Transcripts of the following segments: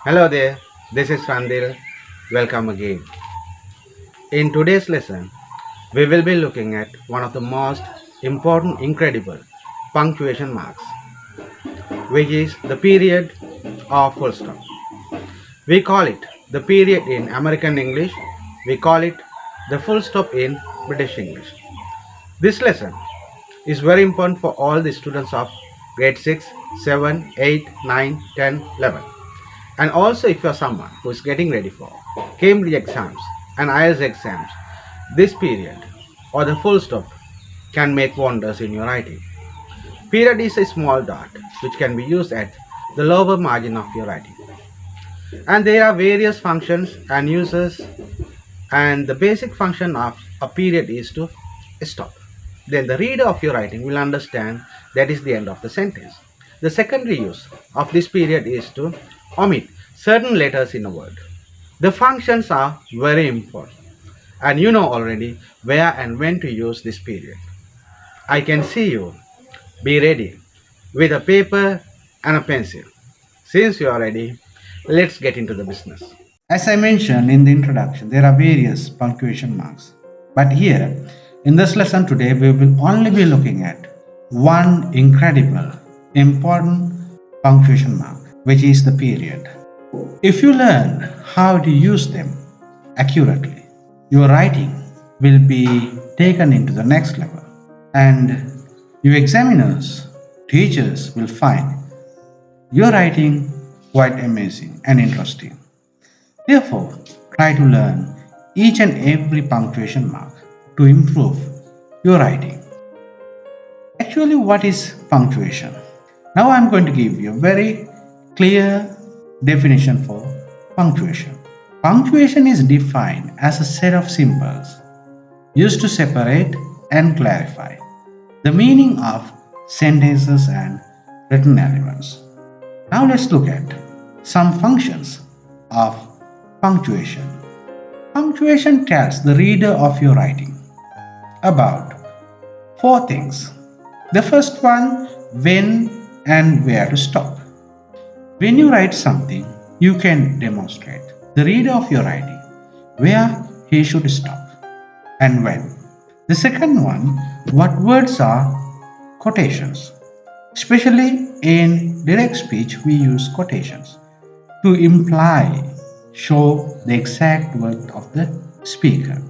Hello there, this is Randil. Welcome again. In today's lesson, we will be looking at one of the most important, incredible punctuation marks, which is the period or full stop. We call it the period in American English, we call it the full stop in British English. This lesson is very important for all the students of grade 6, 7, 8, 9, 10, 11. And also if you're someone who is getting ready for Cambridge exams and IELTS exams, this period or the full stop can make wonders in your writing. Period is a small dot which can be used at the lower margin of your writing. And there are various functions and uses, and the basic function of a period is to stop. Then the reader of your writing will understand that is the end of the sentence. The secondary use of this period is to omit certain letters in a word. The functions are very important, and you know already where and when to use this period. I can see you. Be ready with a paper and a pencil. Since you are ready, let's get into the business. As I mentioned in the introduction, there are various punctuation marks. But here, in this lesson today, we will only be looking at one incredible, important punctuation mark, which is the period. If you learn how to use them accurately, your writing will be taken into the next level, and your examiners, teachers will find your writing quite amazing and interesting. Therefore, try to learn each and every punctuation mark to improve your writing. Actually, what is punctuation? Now I am going to give you a very clear definition for punctuation. Punctuation is defined as a set of symbols used to separate and clarify the meaning of sentences and written elements. Now let's look at some functions of punctuation. Punctuation tells the reader of your writing about four things. The first one, when and where to stop. When you write something, you can demonstrate the reader of your writing where he should stop and when. The second one, what words are quotations. Especially in direct speech, we use quotations to imply, show the exact word of the speaker.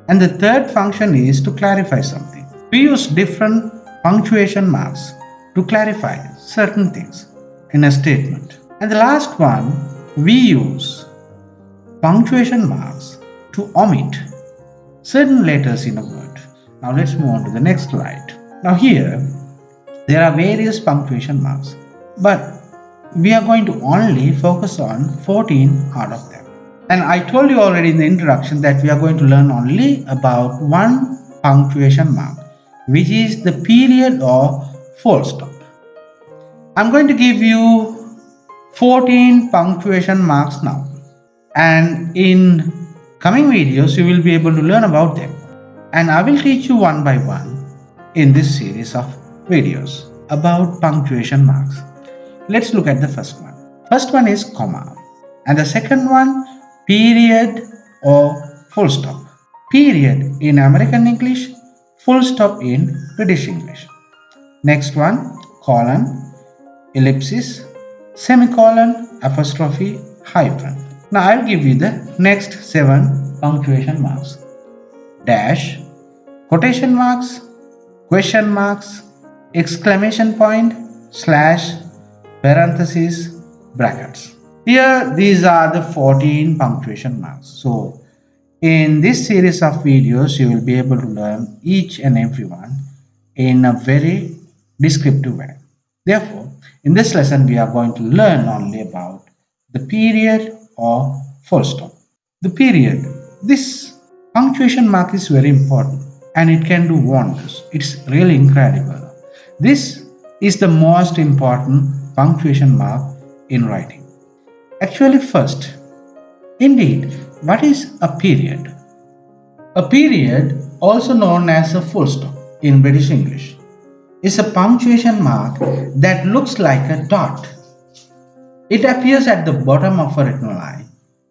And the third function is to clarify something. We use different punctuation marks to clarify certain things in a statement. And the last one, we use punctuation marks to omit certain letters in a word. Now let's move on to the next slide. Now here, there are various punctuation marks, but we are going to only focus on 14 out of them. And I told you already in the introduction that we are going to learn only about one punctuation mark, which is the period or full stop. I'm going to give you 14 punctuation marks now, and in coming videos you will be able to learn about them, and I will teach you one by one in this series of videos about punctuation marks. Let's look at the first one. First one is comma, and the second one period or full stop. Period in American English, full stop in British English. Next one, colon, ellipsis, semicolon, apostrophe, hyphen. Now I'll give you the next 7 punctuation marks. Dash, quotation marks, question marks, exclamation point, slash, parentheses, brackets. Here these are the 14 punctuation marks. So in this series of videos you will be able to learn each and every one in a very descriptive way. Therefore, in this lesson we are going to learn only about the period or full stop. The period. This punctuation mark is very important and it can do wonders. It's really incredible. This is the most important punctuation mark in writing. Actually, first, indeed, what is a period? A period, also known as a full stop in British English, is a punctuation mark that looks like a dot. It appears at the bottom of a written line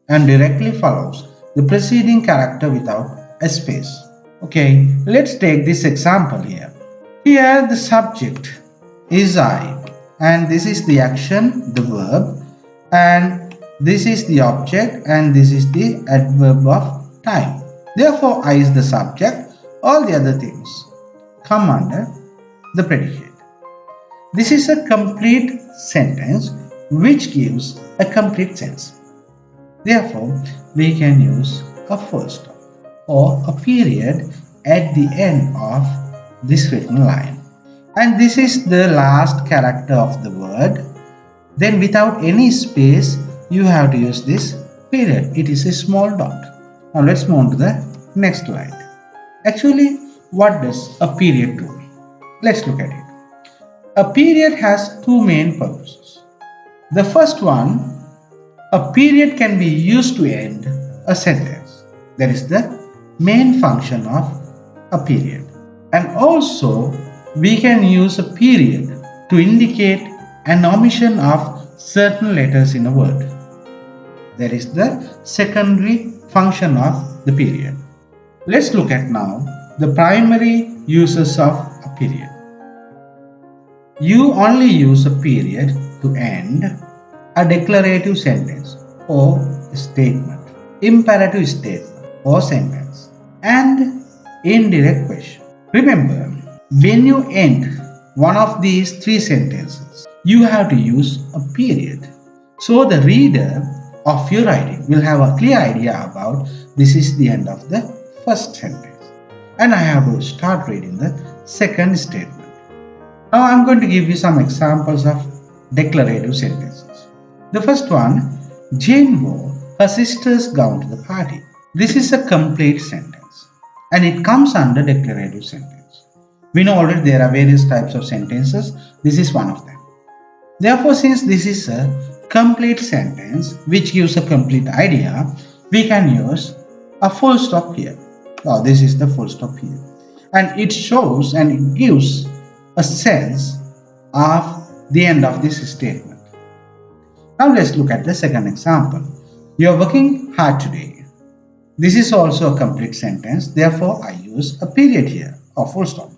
and directly follows the preceding character without a space. Okay, let's take this example here. Here the subject is I, and this is the action, the verb, and this is the object, and this is the adverb of time. Therefore, I is the subject, all the other things come under the predicate. This is a complete sentence which gives a complete sense. Therefore, we can use a full stop or a period at the end of this written line. And this is the last character of the word. Then without any space, you have to use this period. It is a small dot. Now let's move on to the next slide. Actually, what does a period do? Let's look at it. A period has two main purposes. The first one, a period can be used to end a sentence. That is the main function of a period. And also, we can use a period to indicate an omission of certain letters in a word. That is the secondary function of the period. Let's look at now the primary uses of a period. You only use a period to end a declarative sentence or statement, imperative statement or sentence, and indirect question. Remember, when you end one of these three sentences, you have to use a period. So the reader of your writing will have a clear idea about this is the end of the first sentence. And I have to start reading the second statement. Now I'm going to give you some examples of declarative sentences. The first one, Jane wore her sister's gown to the party. This is a complete sentence and it comes under declarative sentence. We know already there are various types of sentences. This is one of them. Therefore, since this is a complete sentence which gives a complete idea, we can use a full stop here. Now, this is the full stop here. And it shows and it gives a sense of the end of this statement. Now let's look at the second example. You are working hard today. This is also a complete sentence. Therefore, I use a period here or full stop.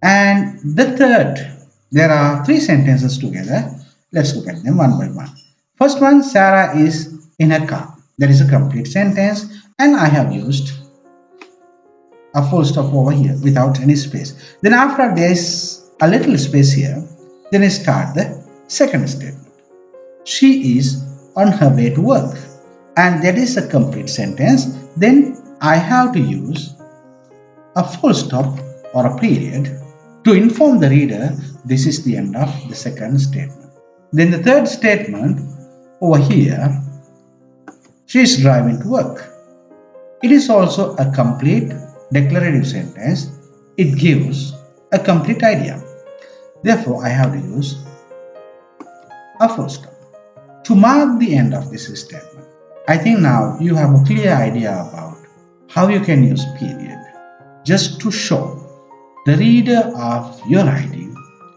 And the third, there are three sentences together. Let's look at them one by one. First one, Sarah is in a car. That is a complete sentence and I have used a full stop over here without any space. Then after there is a little space here, then I start the second statement. She is on her way to work. And that is a complete sentence. Then I have to use a full stop or a period to inform the reader this is the end of the second statement. Then the third statement over here, she is driving to work. It is also a complete declarative sentence. It gives a complete idea. Therefore, I have to use a full stop to mark the end of this statement. I think now you have a clear idea about how you can use period just to show the reader of your writing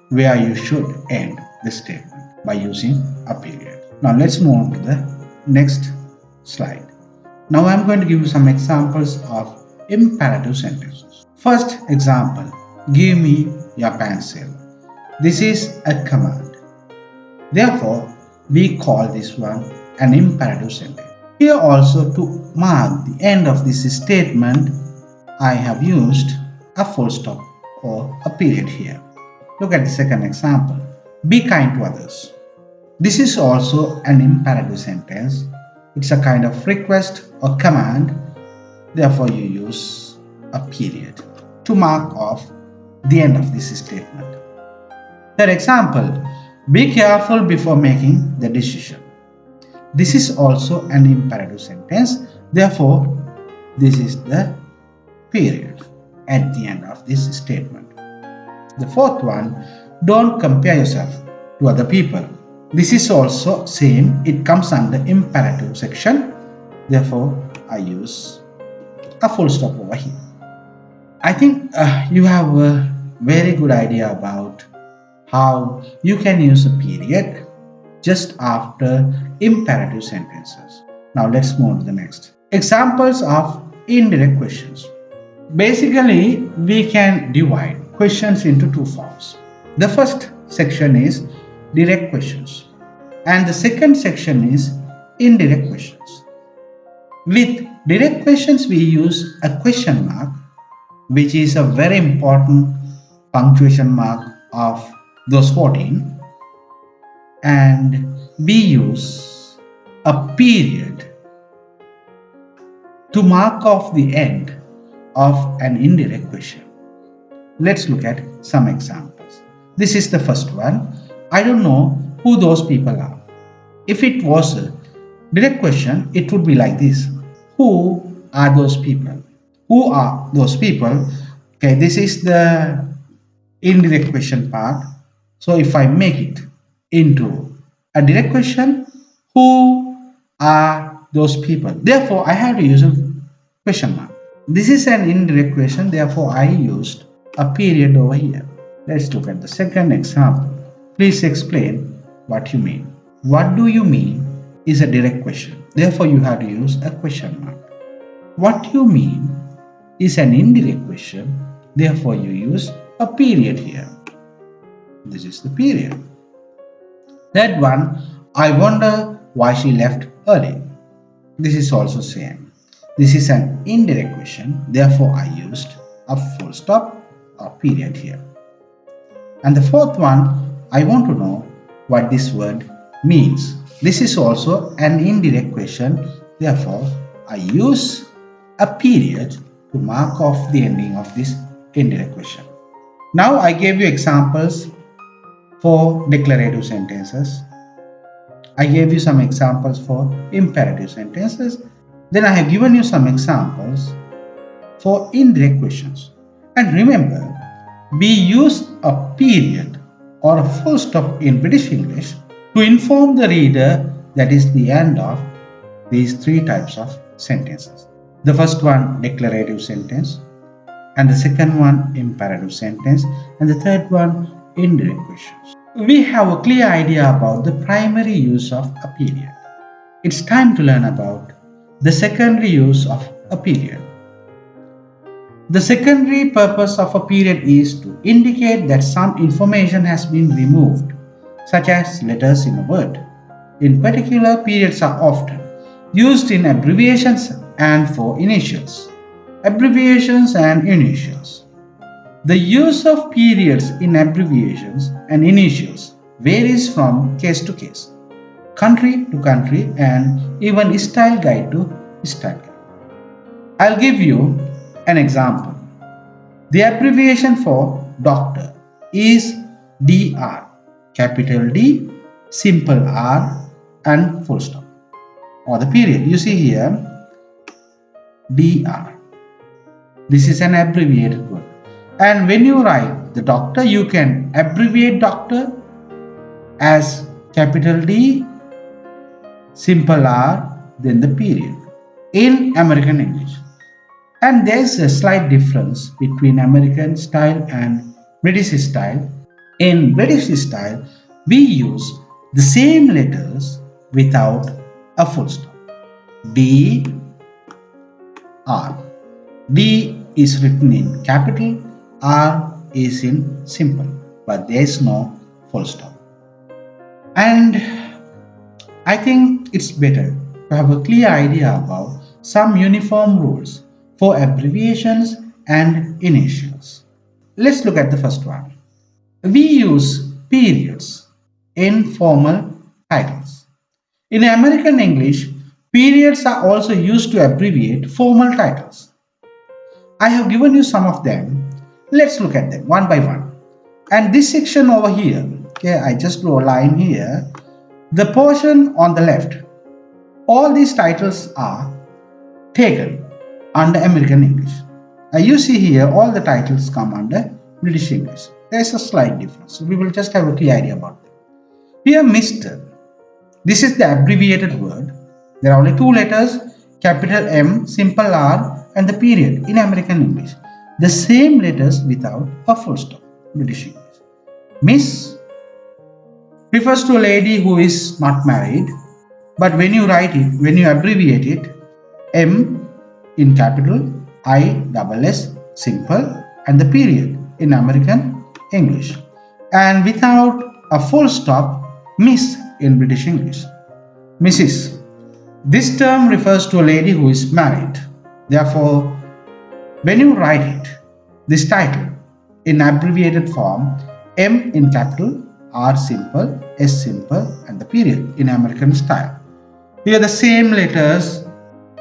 where you should end the statement by using a period. Now let's move on to the next slide. Now I'm going to give you some examples of imperative sentences. First example, give me your pencil. This is a command. Therefore, we call this one an imperative sentence. Here also to mark the end of this statement, I have used a full stop or a period here. Look at the second example. Be kind to others. This is also an imperative sentence. It's a kind of request or command. Therefore, you use a period to mark off the end of this statement. Third example, be careful before making the decision. This is also an imperative sentence. Therefore, this is the period at the end of this statement. The fourth one, don't compare yourself to other people. This is also same. It comes under imperative section. Therefore, I use a full stop over here. I think you have a very good idea about how you can use a period just after imperative sentences. Now let's move to the next. Examples of indirect questions. Basically, we can divide questions into two forms. The first section is direct questions, and the second section is indirect questions. With direct questions, we use a question mark, which is a very important punctuation mark of those 14, and we use a period to mark off the end of an indirect question. Let's look at some examples. This is the first one. I don't know who those people are. If it was a direct question, it would be like this. Who are those people? Who are those people? Okay, this is the indirect question part. So if I make it into a direct question, who are those people? Therefore, I have to use a question mark. This is an indirect question, therefore I used a period over here. Let's look at the second example. Please explain what you mean. What do you mean is a direct question. Therefore, you have to use a question mark. What you mean is an indirect question. Therefore, you use a period here. This is the period. That one, I wonder why she left early. This is also same. This is an indirect question. Therefore, I used a full stop or period here. And the fourth one, I want to know what this word means. This is also an indirect question. Therefore, I use a period to mark off the ending of this indirect question. Now I gave you examples for declarative sentences. I gave you some examples for imperative sentences. Then I have given you some examples for indirect questions. And remember, we use a period or a full stop in British English to inform the reader that is the end of these three types of sentences. The first one, declarative sentence, and the second one, imperative sentence, and the third one, indirect questions. We have a clear idea about the primary use of a period. It's time to learn about the secondary use of a period. The secondary purpose of a period is to indicate that some information has been removed, such as letters in a word. In particular, periods are often used in abbreviations and for initials. Abbreviations and initials. The use of periods in abbreviations and initials varies from case to case, country to country, and even style guide to style guide. I'll give you an example. The abbreviation for doctor is DR, capital D, simple R, and full stop, or the period. You see here, DR. This is an abbreviated word. And when you write the doctor, you can abbreviate doctor as capital D, simple R, then the period in American English. And there's a slight difference between American style and British style. In British style, we use the same letters without a full stop. D, R. D is written in capital, R is in simple, but there is no full stop. And I think it's better to have a clear idea about some uniform rules for abbreviations and initials. Let's look at the first one. We use periods in formal titles. In American English, periods are also used to abbreviate formal titles. I have given you some of them. Let's look at them one by one. And this section over here, okay, I just draw a line here. The portion on the left, all these titles are taken under American English. You see here, all the titles come under British English. There's a slight difference. We will just have a clear idea about them. Here, Mr. This is the abbreviated word. There are only two letters, capital M, simple R, and the period in American English. The same letters without a full stop, British English. Miss, refers to a lady who is not married, but when you write it, when you abbreviate it, M in capital, I double S simple, and the period in American English, and without a full stop, Miss in British English. Mrs. This term refers to a lady who is married. Therefore, when you write it, this title in abbreviated form, M in capital, R simple, S simple, and the period in American style. Here the same letters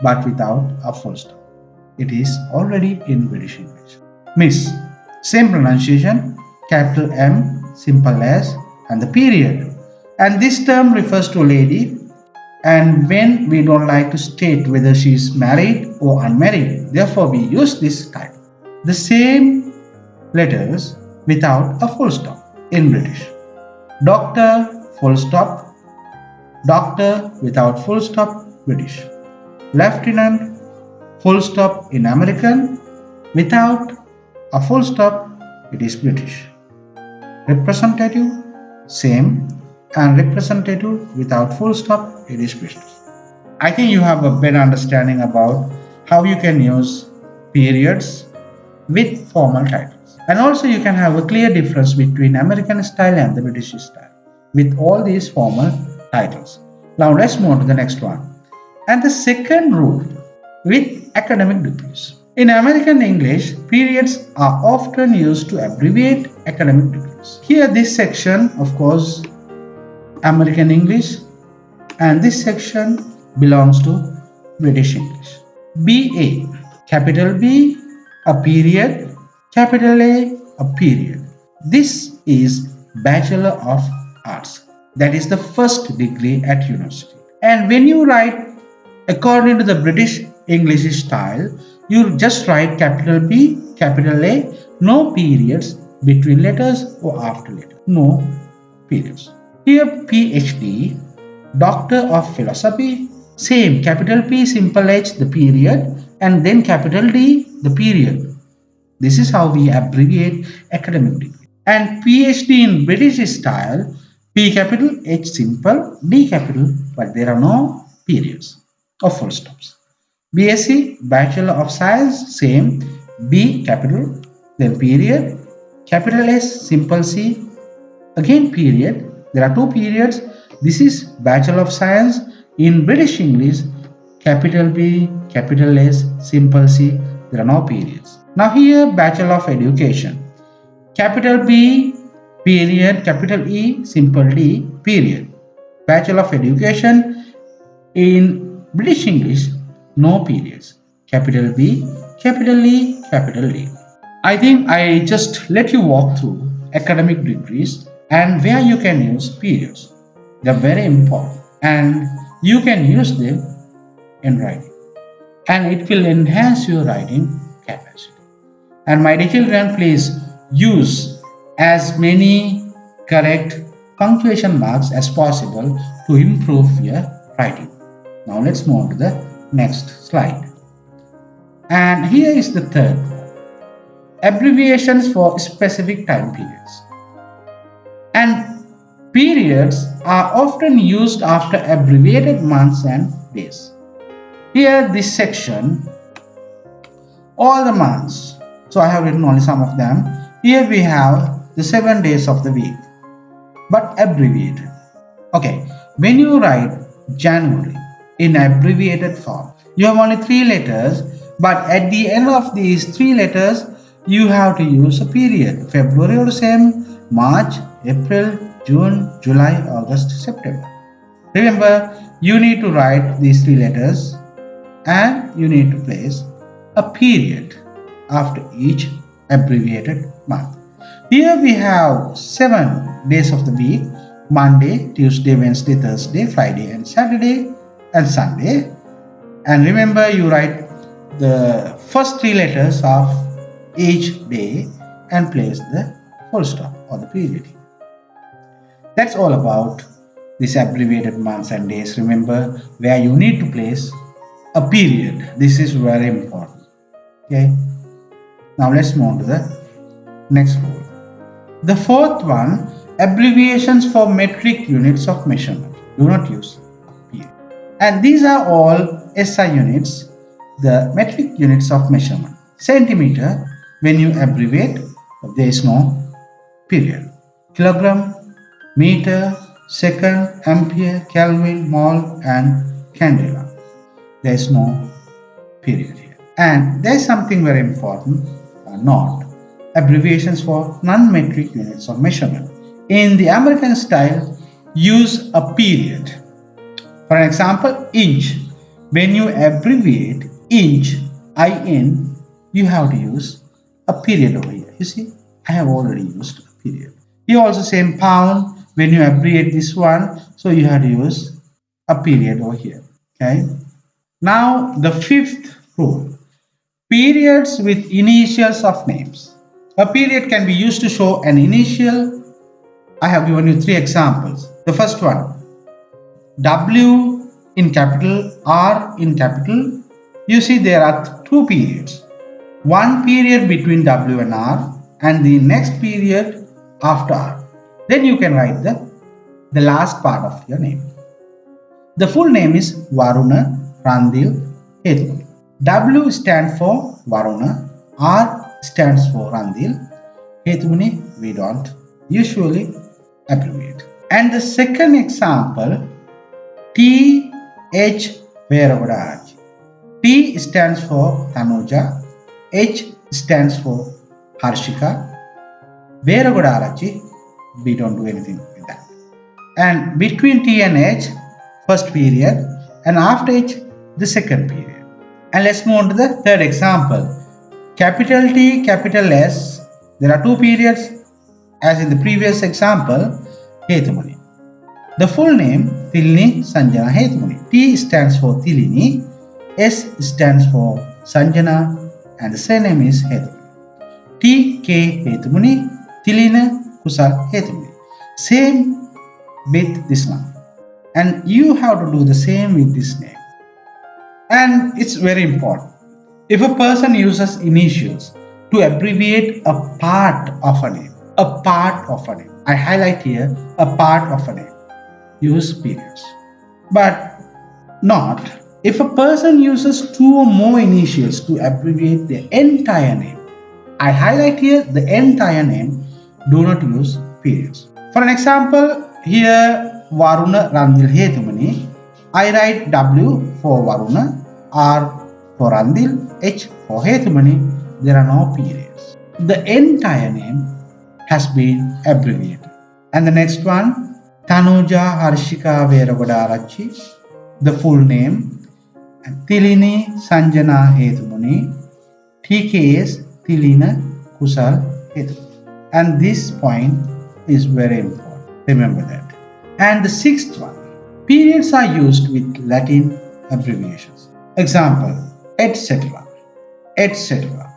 but without a full stop. It is already in British English. Miss, same pronunciation, capital M, simple S, and the period. And this term refers to a lady, and when we don't like to state whether she is married or unmarried, therefore we use this title. The same letters without a full stop in British. Doctor, full stop, doctor without full stop, British. Lieutenant, full stop in American, without a full stop, it is British. Representative, same, and representative without full stop, it is British. I think you have a better understanding about how you can use periods with formal titles. And also you can have a clear difference between American style and the British style with all these formal titles. Now let's move on to the next one. And the second rule with academic degrees. In American English, periods are often used to abbreviate academic degrees. Here this section, of course, American English, and this section belongs to British English. BA, capital B, a period, capital A period. This is Bachelor of Arts. That is the first degree at university. And when you write according to the British English style, you just write capital B, capital A, no periods between letters or after letters. No periods. Here PhD, Doctor of Philosophy, same capital P, simple H, the period, and then capital D, the period. This is how we abbreviate academic degree. And PhD in British style, P capital, H simple, D capital, but there are no periods or full stops. BSc, Bachelor of Science, same, B capital, then period, capital S, simple C, again period. There are two periods. This is Bachelor of Science in British English, capital B, capital S, simple C. There are no periods. Now here Bachelor of Education, capital B, period, capital E, simple D, period. Bachelor of Education in British English, no periods. Capital B, capital E, capital D. I think I just let you walk through academic degrees and where you can use periods. They're very important and you can use them in writing, and it will enhance your writing capacity. And my dear children, please use as many correct punctuation marks as possible to improve your writing. Now let's move on to the next slide. And here is the third one. Abbreviations for specific time periods. And periods are often used after abbreviated months and days. Here this section, all the months. So I have written only some of them. Here we have the 7 days of the week, but abbreviated. Okay, when you write January in abbreviated form, you have only 3 letters, but at the end of these 3 letters, you have to use a period. February or same, March, April, June, July, August, September. Remember, you need to write these 3 letters and you need to place a period after each abbreviated month. Here we have 7 days of the week: Monday, Tuesday, Wednesday, Thursday, Friday, and Saturday, and Sunday. And remember, you write the first 3 letters of each day and place the full stop or the period. That's all about these abbreviated months and days. Remember where you need to place a period. This is very important. Okay. Now let's move on to the next rule. The fourth one, abbreviations for metric units of measurement. Do not use period. And these are all SI units, the metric units of measurement. Centimeter, when you abbreviate, there is no period. Kilogram, meter, second, ampere, Kelvin, mole, and candela. There is no period here. And there is something very important, not abbreviations for non-metric units of measurement. In the American style, use a period. For example, inch. When you abbreviate inch, IN, you have to use a period over here. You see, I have already used a period. You also same pound. When you abbreviate this one, so you have to use a period over here. Okay. Now the fifth rule. Periods with initials of names. A period can be used to show an initial. I have given you three examples. The first one, W in capital, R in capital. You see there are two periods. One period between W and R and the next period after R. Then you can write the last part of your name. The full name is Varuna Randil Hetu. W stands for Varuna, R stands for Randil, Hetumuni we don't usually abbreviate. And the second example, T H Veeragodaraji. T stands for Tanuja, H stands for Harshika, Veeragodaraji, we don't do anything with that. And between T and H, first period, and after H, the second period. And let's move on to the third example. Capital T, capital S. There are two periods as in the previous example, Hetumuni. The full name, Tilini Sanjana Hetumuni. T stands for Tilini, S stands for Sanjana, and the surname is Hetumuni. T K Hetumuni, Tilina Kusal Hetumuni. Same with this one. And you have to do the same with this name. And it's very important. If a person uses initials to abbreviate a part of a name, I highlight here a part of a name, use periods. But not if a person uses two or more initials to abbreviate the entire name. I highlight here the entire name, do not use periods. For an example, here Varuna Randil Hetumani, I write W for Varuna, R for Randil, H for Hetumani, there are no periods. The entire name has been abbreviated. And the next one, Tanuja Harshika Veeragodarachi, the full name, Tilini Sanjana Hetumani, TKS Tilina Kusal Hetumani. And this point is very important. Remember that. And the sixth one, periods are used with Latin abbreviations. Example, etc., etc.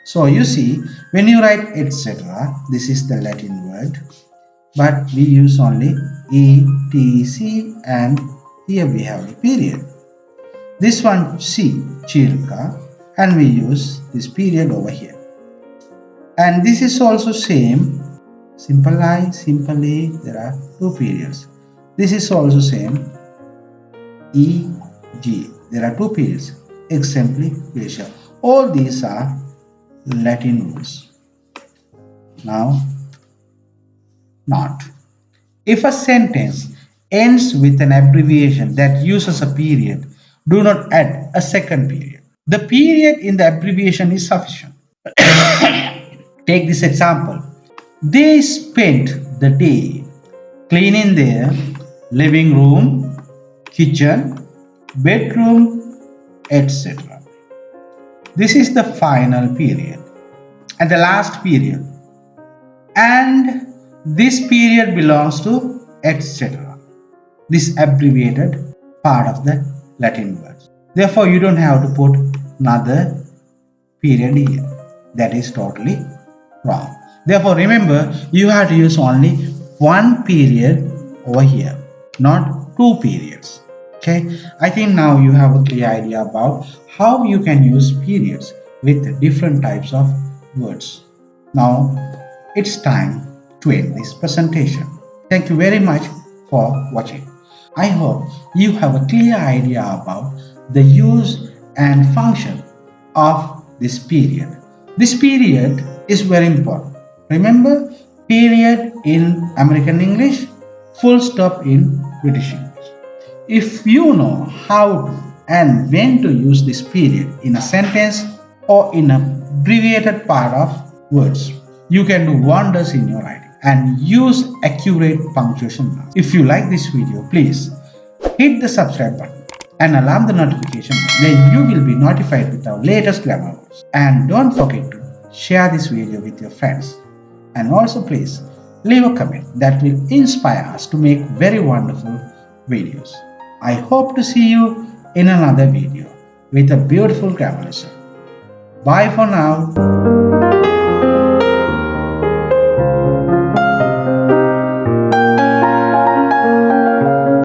So you see, when you write etc., this is the Latin word, but we use only etc, and here we have a period. This one C, Chirka, and we use this period over here. And this is also same, simple I, simple A, there are two periods. This is also same, E, G, there are two periods, exemplification. All these are Latin rules. Now, not. If a sentence ends with an abbreviation that uses a period, do not add a second period. The period in the abbreviation is sufficient. Take this example. They spent the day cleaning their living room, kitchen, bedroom, etc. This is the final period and the last period. And this period belongs to etc. This abbreviated part of the Latin words. Therefore, you don't have to put another period here. That is totally wrong. Therefore, remember, you have to use only one period over here, not two periods. Okay, I think now you have a clear idea about how you can use periods with different types of words. Now it's time to end this presentation. Thank you very much for watching. I hope you have a clear idea about the use and function of this period. This period is very important. Remember, period in American English, full stop in British English. If you know how to and when to use this period in a sentence or in a abbreviated part of words, you can do wonders in your writing and use accurate punctuation marks. If you like this video, please hit the subscribe button and alarm the notification bell. Then you will be notified with our latest grammar rules. And don't forget to share this video with your friends. And also please leave a comment that will inspire us to make very wonderful videos. I hope to see you in another video with a beautiful grammar lesson. Bye for now.